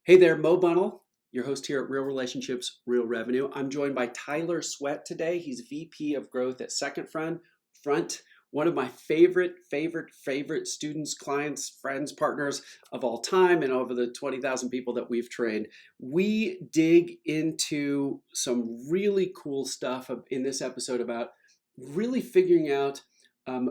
Hey there, Mo Bunnell, your host here at Real Relationships, Real Revenue. I'm joined by Tyler Sweatt today. He's VP of Growth at Second Front, one of my favorite students, clients, friends, partners of all time, and over the 20,000 people that we've trained. We dig into some really cool stuff in this episode about really figuring out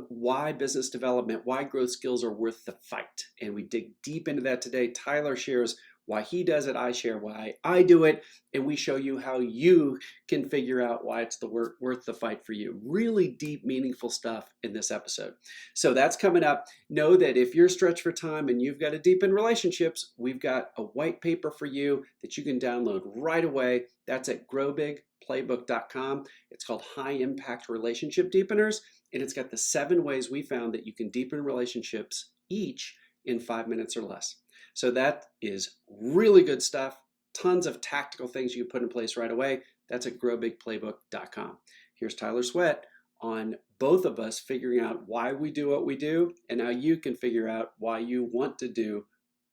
why business development, why growth skills are worth the fight. And we dig deep into that today. Tyler shares why he does it, I share why I do it, and we show you how you can figure out why it's worth the fight for you. Really deep, meaningful stuff in this episode. So that's coming up. Know that if you're stretched for time and you've got to deepen relationships, we've got a white paper for you that you can download right away. That's at growbigplaybook.com. It's called High Impact Relationship Deepeners, and it's got the 7 ways we found that you can deepen relationships each in 5 minutes or less. So that is really good stuff. Tons of tactical things you can put in place right away. That's at growbigplaybook.com. Here's Tyler Sweatt on both of us figuring out why we do what we do and how you can figure out why you want to do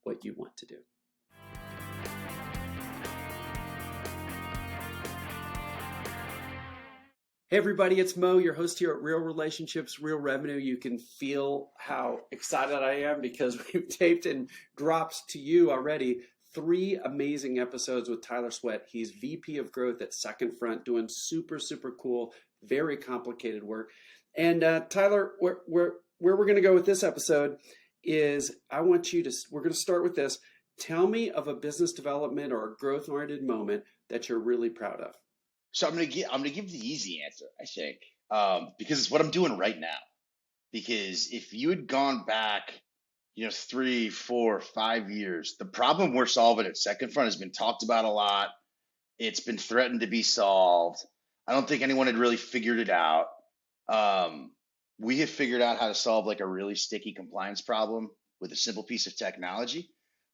what you want to do. Hey everybody, it's Mo, your host here at Real Relationships, Real Revenue. You can feel how excited I am because we've taped and dropped to you already 3 amazing episodes with Tyler Sweatt. He's VP of Growth at Second Front, doing super cool, very complicated work. And Tyler, where we're going to go with this episode is we're going to start with this. Tell me of a business development or a growth-oriented moment that you're really proud of. So I'm gonna give the easy answer, I think, because it's what I'm doing right now. Because if you had gone back, 3, 4, 5 years, the problem we're solving at Second Front has been talked about a lot. It's been threatened to be solved. I don't think anyone had really figured it out. We have figured out how to solve like a really sticky compliance problem with a simple piece of technology,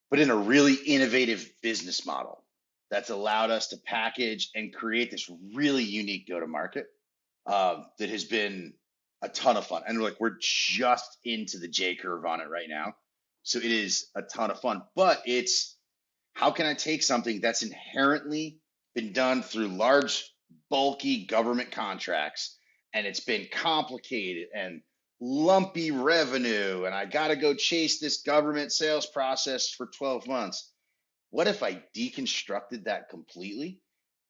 but in a really innovative business model that's allowed us to package and create this really unique go-to-market that has been a ton of fun. And we're just into the J curve on it right now. So it is a ton of fun, but it's how can I take something that's inherently been done through large, bulky government contracts, and it's been complicated and lumpy revenue, and I got to go chase this government sales process for 12 months. What if I deconstructed that completely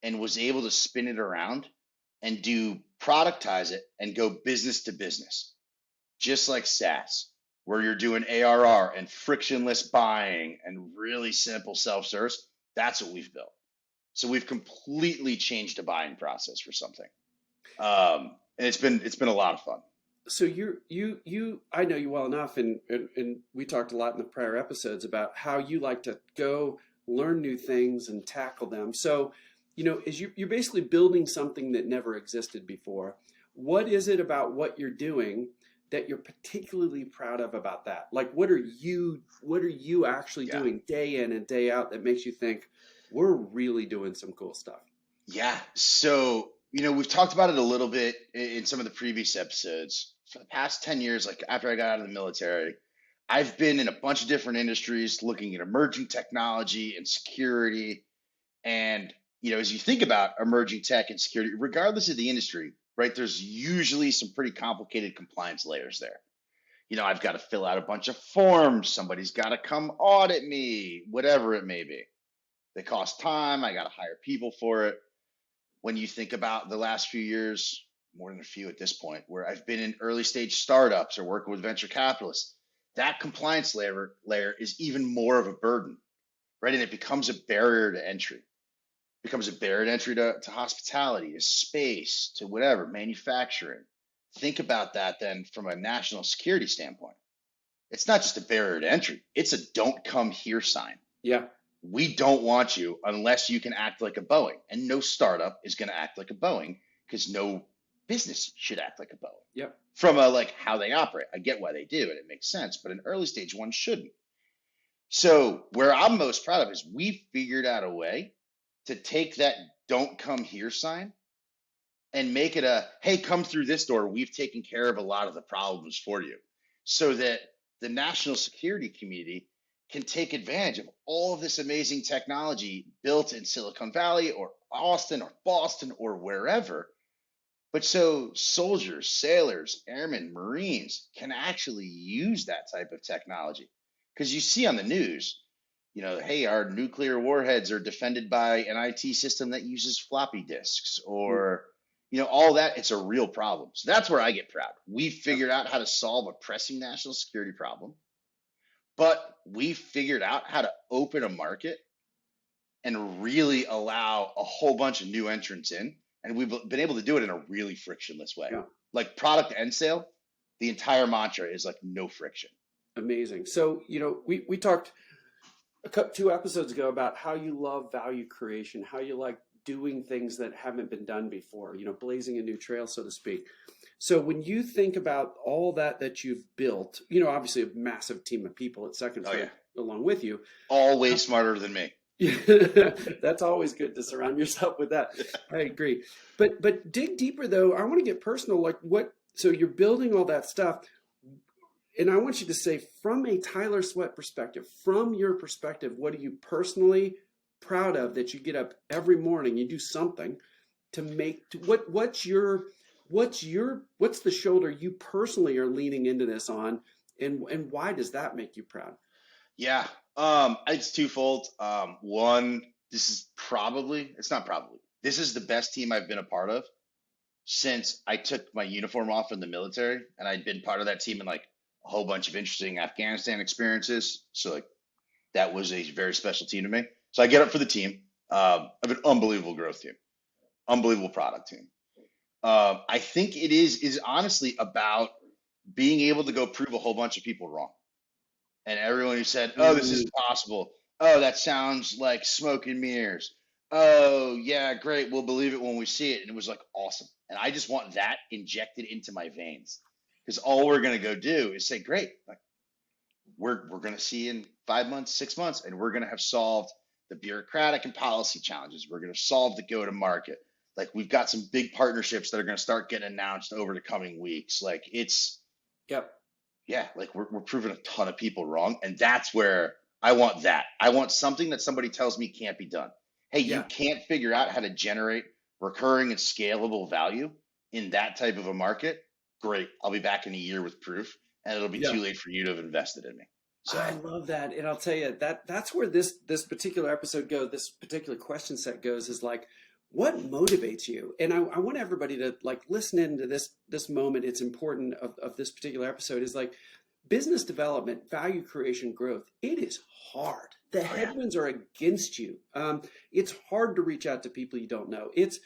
and was able to spin it around and do productize it and go business to business, just like SaaS, where you're doing ARR and frictionless buying and really simple self-service? That's what we've built. So we've completely changed the buying process for something, and it's been a lot of fun. So I know you well enough, and we talked a lot in the prior episodes about how you like to go learn new things and tackle them. So, as you're basically building something that never existed before. What is it about what you're doing that you're particularly proud of about that? Like, what are you actually Yeah. doing day in and day out that makes you think we're really doing some cool stuff? Yeah. So, we've talked about it a little bit in some of the previous episodes. For the past 10 years, like after I got out of the military, I've been in a bunch of different industries looking at emerging technology and security. And, as you think about emerging tech and security, regardless of the industry, right, there's usually some pretty complicated compliance layers there. I've got to fill out a bunch of forms. Somebody's got to come audit me, whatever it may be. They cost time. I got to hire people for it. When you think about the last few years, more than a few at this point, where I've been in early stage startups or working with venture capitalists, that compliance layer is even more of a burden, right? And it becomes a barrier to entry. It becomes a barrier to entry to hospitality, to space, to whatever, manufacturing. Think about that then from a national security standpoint. It's not just a barrier to entry, it's a don't come here sign. Yeah. We don't want you unless you can act like a Boeing. And no startup is going to act like a Boeing because no business should act like a Boeing. Yep. From a like how they operate. I get why they do and it makes sense, but an early stage one shouldn't. So where I'm most proud of is we figured out a way to take that don't come here sign and make it a, hey, come through this door. We've taken care of a lot of the problems for you. So that the national security community can take advantage of all of this amazing technology built in Silicon Valley or Austin or Boston or wherever. But so soldiers, sailors, airmen, Marines can actually use that type of technology. Because you see on the news, hey, our nuclear warheads are defended by an IT system that uses floppy disks or, all that. It's a real problem. So that's where I get proud. We figured out how to solve a pressing national security problem, but we figured out how to open a market and really allow a whole bunch of new entrants in. And we've been able to do it in a really frictionless way. Yeah. Like product and sale, the entire mantra is like no friction. Amazing. So, we talked two episodes ago about how you love value creation, how you like doing things that haven't been done before, blazing a new trail, so to speak. So when you think about all that you've built, obviously a massive team of people at Second Front along with you. All way smarter than me. That's always good to surround yourself with that. I agree. But dig deeper though. I want to get personal. Like so you're building all that stuff. And I want you to say, from a Tyler Sweatt perspective, from your perspective, what are you personally proud of that you get up every morning, you do something to make what's the shoulder you personally are leaning into this on, and why does that make you proud? Yeah, it's twofold. One, this is the best team I've been a part of since I took my uniform off in the military, and I'd been part of that team in like a whole bunch of interesting Afghanistan experiences. So like that was a very special team to me. So I get up for the team. I have an unbelievable growth team, unbelievable product team. I think it is honestly about being able to go prove a whole bunch of people wrong. And everyone who said, "Oh, this isn't possible. Oh, that sounds like smoke and mirrors. Oh, yeah, great. We'll believe it when we see it." And it was like awesome. And I just want that injected into my veins, because all we're gonna go do is say, "Great, like we're gonna see in 5 months, 6 months, and we're gonna have solved the bureaucratic and policy challenges. We're gonna solve the go-to-market. Like we've got some big partnerships that are gonna start getting announced over the coming weeks. Like it's Yep. Yeah, like we're proving a ton of people wrong, and that's where I want that. I want something that somebody tells me can't be done. Hey, you can't figure out how to generate recurring and scalable value in that type of a market. Great, I'll be back in a year with proof, and it'll be too late for you to have invested in me. So I love that, and I'll tell you that's where this particular episode goes. This particular question set goes is like, what motivates you? And I want everybody to like listen into this moment. It's important of this particular episode is like business development, value creation, growth. It is hard. The headwinds are against you. It's hard to reach out to people you don't know. It's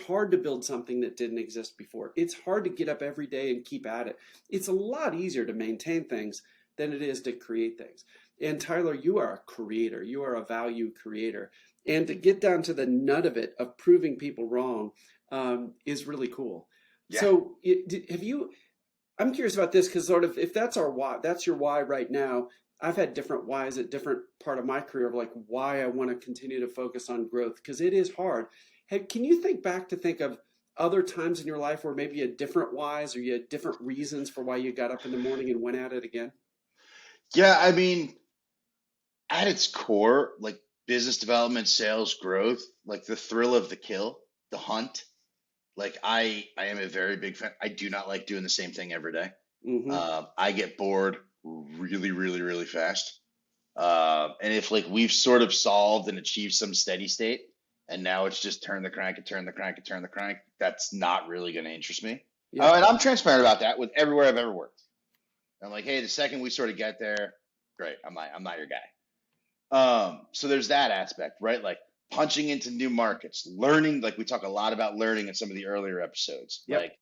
hard to build something that didn't exist before. It's hard to get up every day and keep at it. It's a lot easier to maintain things than it is to create things. And Tyler, you are a creator. You are a value creator. And to get down to the nut of it, of proving people wrong, is really cool. Yeah. So I'm curious about this, because sort of if that's our why, that's your why right now. I've had different whys at different part of my career of like why I want to continue to focus on growth, because it is hard. Can you think of other times in your life where maybe you had different whys or you had different reasons for why you got up in the morning and went at it again? Yeah, I mean, at its core, like business development, sales, growth, like the thrill of the kill, the hunt. Like I am a very big fan. I do not like doing the same thing every day. Mm-hmm. I get bored really, really, really fast. And if like we've sort of solved and achieved some steady state, and now it's just turn the crank and turn the crank and turn the crank, that's not really going to interest me. Yeah. And I'm transparent about that with everywhere I've ever worked. I'm like, hey, the second we sort of get there, great. I'm not your guy. So there's that aspect, right? Like punching into new markets, learning, like we talk a lot about learning in some of the earlier episodes. Yep. Like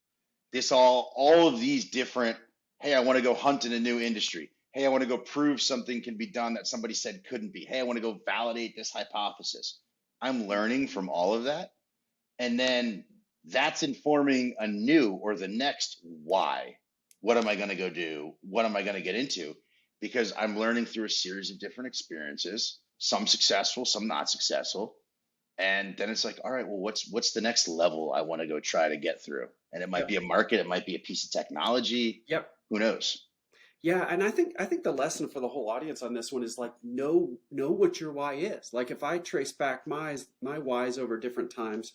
this all of these different, hey, I want to go hunt in a new industry. Hey, I want to go prove something can be done that somebody said couldn't be. Hey, I want to go validate this hypothesis. I'm learning from all of that. And then that's informing a new or the next why. What am I going to go do? What am I going to get into? Because I'm learning through a series of different experiences, some successful, some not successful. And then it's like, all right, well, what's the next level I want to go try to get through? And it might be a market, it might be a piece of technology. Yep. Who knows? Yeah, and I think the lesson for the whole audience on this one is like know what your why is. Like if I trace back my whys over different times,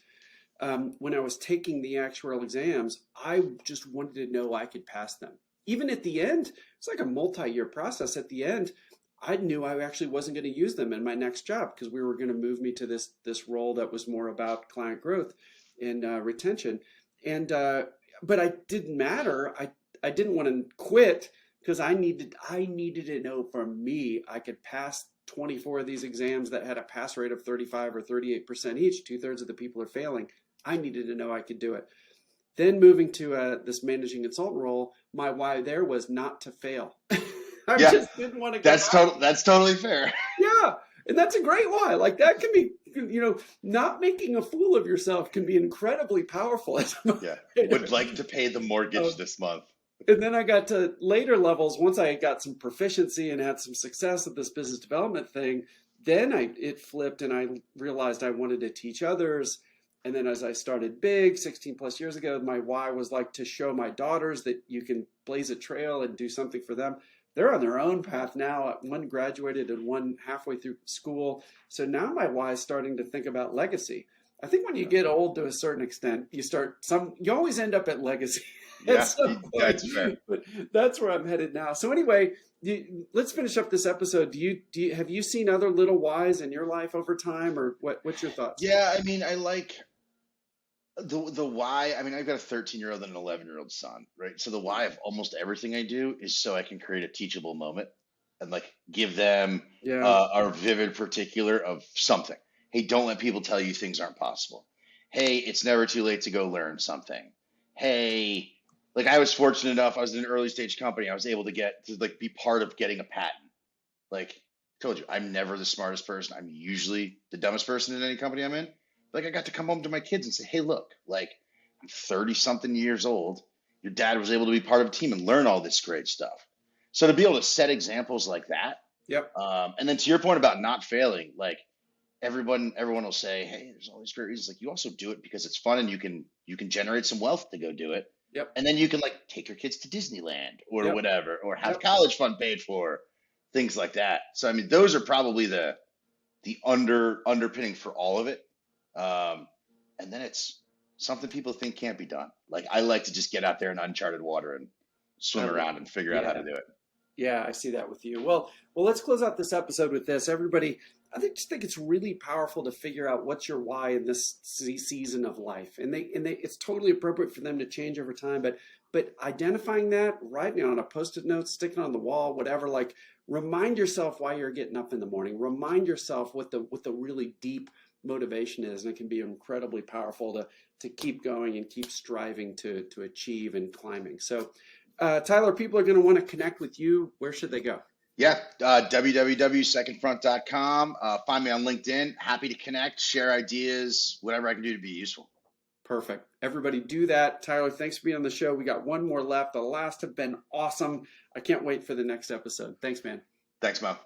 when I was taking the actuarial exams, I just wanted to know I could pass them. Even at the end, it's like a multi-year process. At the end, I knew I actually wasn't going to use them in my next job because we were going to move me to this role that was more about client growth and retention. And but I didn't matter. I didn't want to quit because I needed to know for me I could pass 24 of these exams that had a pass rate of 35 or 38% each. Two-thirds of the people are failing. I needed to know I could do it. Then moving to this managing consultant role, my why there was not to fail. I Yeah, just didn't want to go back. that's totally fair. Yeah, and that's a great why. Like that can be, not making a fool of yourself can be incredibly powerful as a Yeah, motivator. would like to pay the mortgage this month. And then I got to later levels. Once I got some proficiency and had some success at this business development thing, then it flipped and I realized I wanted to teach others. And then as I started big 16 plus years ago, my why was like to show my daughters that you can blaze a trail and do something for them. They're on their own path now. One graduated and one halfway through school. So now my why is starting to think about legacy. I think when you get old to a certain extent, you always end up at legacy at Yeah, some point. that's fair. But that's where I'm headed now. So anyway, let's finish up this episode. Have you seen other little whys in your life over time, or what's your thoughts? Yeah, I mean, I like the why. I mean, I've got a 13-year-old and an 11-year-old son, right? So the why of almost everything I do is so I can create a teachable moment and like give them Yeah, a vivid particular of something. Hey, don't let people tell you things aren't possible. Hey, it's never too late to go learn something. Hey, like I was fortunate enough, I was in an early stage company. I was able to get to like be part of getting a patent. Like I told you, I'm never the smartest person. I'm usually the dumbest person in any company I'm in. Like I got to come home to my kids and say, hey, look, like I'm 30 something years old. Your dad was able to be part of a team and learn all this great stuff. So to be able to set examples like that, yep, and then to your point about not failing, like everyone will say, hey, there's all these great reasons. Like you also do it because it's fun and you can generate some wealth to go do it. yep, And then you can like take your kids to Disneyland or yep, whatever, or have yep. college fund paid for, things like that. So I mean, those are probably the underpinning for all of it. And then it's something people think can't be done. Like I like to just get out there in uncharted water and I swim love around it. and figure out how Yeah. to do it. Yeah, I see that with you. Well, let's close out this episode with this. Everybody, just think it's really powerful to figure out what's your why in this season of life, and it's totally appropriate for them to change over time. But identifying that, writing it on a post-it note, sticking it on the wall, whatever. Like, remind yourself why you're getting up in the morning. Remind yourself what the really deep motivation is, and it can be incredibly powerful to keep going and keep striving to achieve and climbing. So. Tyler, people are going to want to connect with you. Where should they go? Yeah, www.secondfront.com. Find me on LinkedIn. Happy to connect, share ideas, whatever I can do to be useful. Perfect. Everybody do that. Tyler, thanks for being on the show. We got one more left. The last have been awesome. I can't wait for the next episode. Thanks, man. Thanks, Mo.